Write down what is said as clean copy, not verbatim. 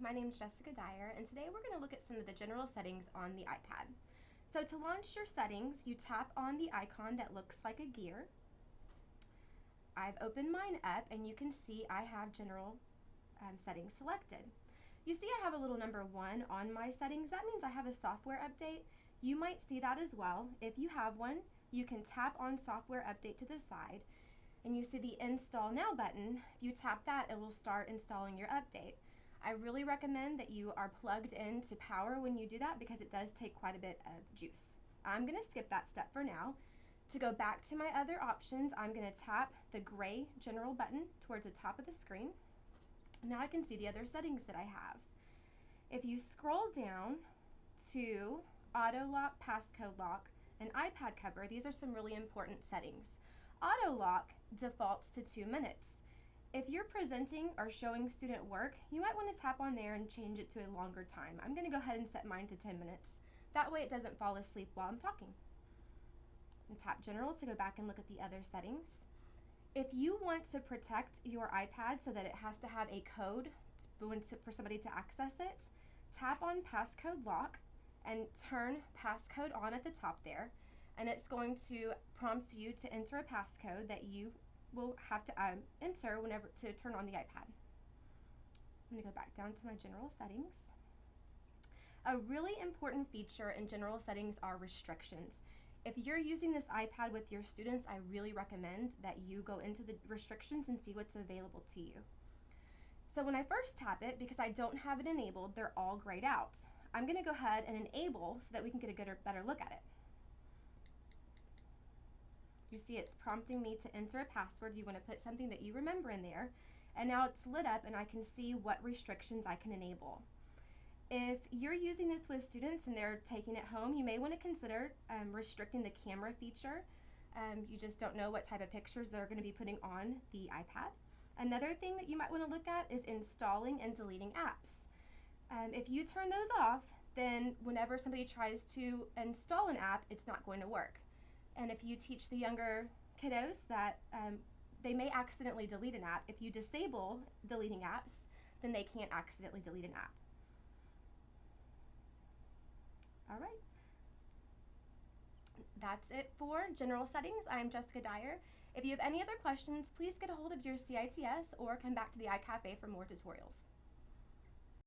my name is Jessica Dyer, and today we're going to look at some of the general settings on the iPad. So to launch your settings, you tap on the icon that looks like a gear. I've opened mine up, and you can see I have general settings selected. You see I have a little number 1 on my settings. That means I have a software update. You might see that as well. If you have one, you can tap on software update to the side, and you see the install now button. If you tap that, it will start installing your update. I really recommend that you are plugged into power when you do that because it does take quite a bit of juice. I'm going to skip that step for now. To go back to my other options, I'm going to tap the gray general button towards the top of the screen. Now I can see the other settings that I have. If you scroll down to auto lock, passcode lock, and iPad cover, these are some really important settings. Auto lock defaults to 2 minutes. If you're presenting or showing student work, you might want to tap on there and change it to a longer time. I'm going to go ahead and set mine to 10 minutes. That way it doesn't fall asleep while I'm talking. And tap general to go back and look at the other settings. If you want to protect your iPad so that it has to have a code for somebody to access it, tap on Passcode Lock and turn passcode on at the top there, and it's going to prompt you to enter a passcode that you will have to enter whenever to turn on the iPad. I'm going to go back down to my general settings. A really important feature in general settings are restrictions. If you're using this iPad with your students, I really recommend that you go into the restrictions and see what's available to you. So when I first tap it, because I don't have it enabled, they're all grayed out. I'm going to go ahead and enable so that we can get a better look at it. You see it's prompting me to enter a password. You want to put something that you remember in there. And now it's lit up and I can see what restrictions I can enable. If you're using this with students and they're taking it home, you may want to consider restricting the camera feature. You just don't know what type of pictures they're going to be putting on the iPad. Another thing that you might want to look at is installing and deleting apps. If you turn those off, then whenever somebody tries to install an app, it's not going to work. And if you teach the younger kiddos that they may accidentally delete an app, if you disable deleting apps, then they can't accidentally delete an app. All right. That's it for general settings. I'm Jessica Dyer. If you have any other questions, please get a hold of your CITS or come back to the iCafe for more tutorials.